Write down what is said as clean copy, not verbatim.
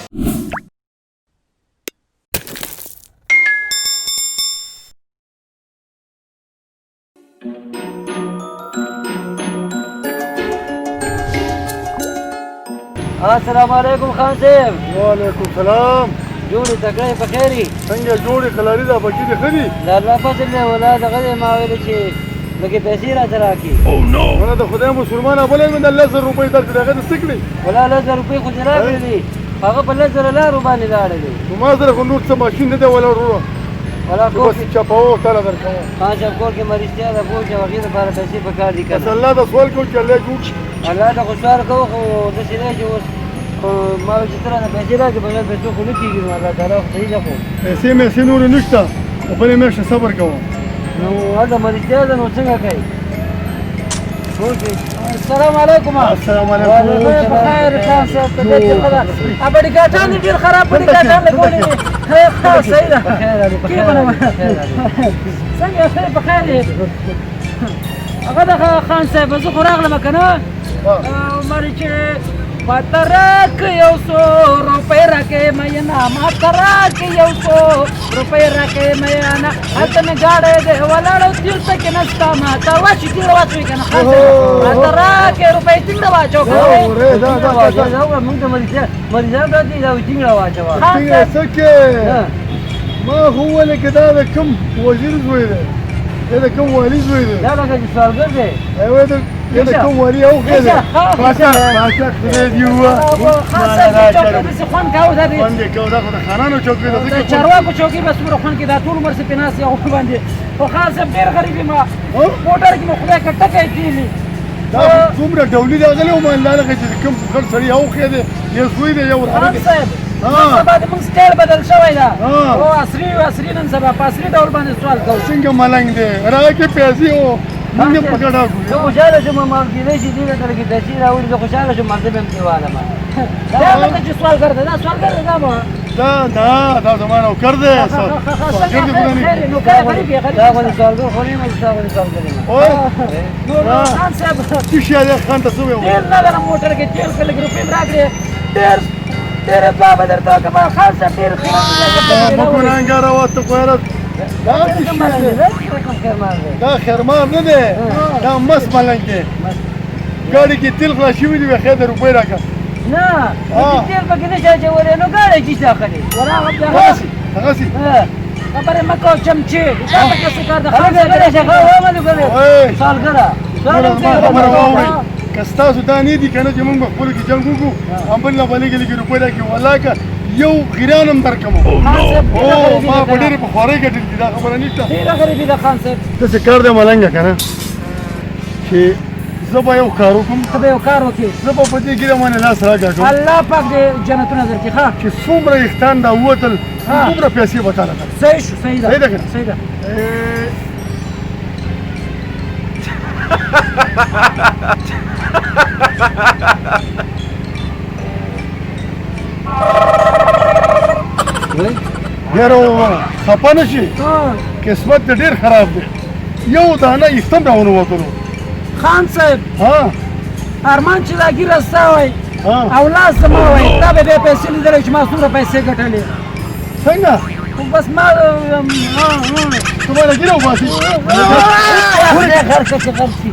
السلام علیکم خان صاحب. وعلیکم السلام. جوړې تکړه په خیري؟ څنګه جوړې کلاري دا بچي دې ښه دي؟ د الله فضل دی ولا دغه دی ما ویلې چې لږې پیسې راته راکړي. ولا د خدای مسلمانه بلې مې د 10,000 روپۍ درته دغه دې څه کړې؟ ولا 10,000 روپۍ خو دې راکړې دي، هغه په 10,000 لارو باندې لاړې دي. نو ما سره خو نور څه ماشین نه دی ولا وروره، ولا چې بس چپاوه تاله درکوم. خان صاحب کور کې مرستیا ده پوه چې هغې دپاره پیسې په کار دي که بس نه. الله ته سوال کوم چې الله جوړ شي. الله ته خو سوال کوو خو داسې دی چې اوس ما ویل چې ته راته پیسې راکړې بغیر پیسو خو نه کېږي. نو الله تعالی خو صحیح ده خو پیسې مېسې نورې نشته، خو بلې میاشتې صبر کوم. نو هلته مرستیا ده نو څنګه کوي؟ السلام علیکم. السلام علیکم. وعلیکم بخیر خان صاحب طبیعت دې ښه ده؟ بډې ګاټان دې ډېر خراب بډې ګاټان لګولې دي. ښه صحیح ده. څنګه یې ښه په خیر یې؟ هغه د خان صاحب زه خو راغلم که نه مړې چې ماته راکړه 100 روپۍ راکړې میینه، ماته راکړه 100 روپۍ راکړې میینه، هلته مې ګاډی دی ولاړ تیل پکې نشته، ماته واچوي تیل واچوي که نه خان صاحب ماته راکړې روپۍ ټینګه واچوه که مونږ ته مریضان راځي دا ټینګه واچوه. ټینګه څه کې؟ ما خو وویلې که دا د کوم وزیر زوی دی، دا د کوم والي زوی دی؟ دا لکه چې سوالګر دی. یا د کوم والي اوښی دی؟ باچا خدای دې ووه. خان صاحب چوکۍ داسې خوند کوو دا دې خوند یې کوو، دا خو د خانانو چوکۍ ده. د چارواکو چوکۍ به څومره خوند کوي، دا ټول عمر سې پې ناست یو باندې. خو خان صاحب ډېر غریب یم، موټر کې مې خدای که ټکی کېږي. دا څومره ډولي راغلی وم لکه چې کوم غټ سړي اوښی دی، یو زوی دی یو وراره دی. خان صاحب نن سبا د موږ سټایل بدل شوی ده، او عصري نن سبا په عصري ډول باندې سوال کوو. څنګه ملنګ دی راکړې پیسې و موږ یې په ګډه کړو. زه خوشحاله شوم ما کېدای شي دې درته لږې پیسې راوړي، زه خوشحاله شوم مازه به هم دیواله ما دا هغه چې سوالګر دی، دا سوالګر دی دا به دا زما نوکر دی. سوالګر دی خو نه نوکر غریب یې غریب دا غوندې سوالګر خو نه یم چې تا غوندې سوالګر یم. نو خان صاحب څه شی دی خان ته څه ویل؟ تېل نه لرم موټر کې، تېل که لږ روپۍ مې راکړې ډېر دوه به درته وکړم. خان صاحب ډېر ګناهګار وه ته خو یاره دا خیرمار نه دی، دا مست ملنګ دی. ګاډي کې تیل خلاص شوي دي ویښې د روپۍ راکړه. نه تیل پکې نه شي اچولی نو ګاډی چي اخلي هغسې خبرې مه کوه چمچې دا پکې څه کار ده سالګره خبره واورئ که ستاسو دا نه دي که نه چې مونږ به خپلو کې جنګ وکړو هم بل نه به لږې لږې روپۍ راکړي والله که یو غیران هم درکړم. ما په ډېرې په خوارۍ ګټلي دي، دا خبره نشته. ډېره غریبي ده خان صاحب. داسې کار دی ملنګه که نه چې زه به یو کار وکړم. ته به یو کار وکړې؟ زه به په دې ګیره باندې لاس راکړم. الله پاک دې جنتونه درکړي. ښه چې څومره ویښتان دا ووتل دومره پیسې به تاله کړم. صحیح شو. صحیح ده. صحیح ده که نه؟ صحیح ده. ډېر خفه نه شي، قسمت دې ډېر خراب دی. یو دانه ایستم راونه وتلو. خان صاحب ارمان چې دا ګیره ستا وای او لاس زما وای تا به بیا پیسې لیدلی چې ما څومره پیسې ګټلې. څنګه؟ بس ما ته باید ګیره وباسې. خرڅه چې خرڅي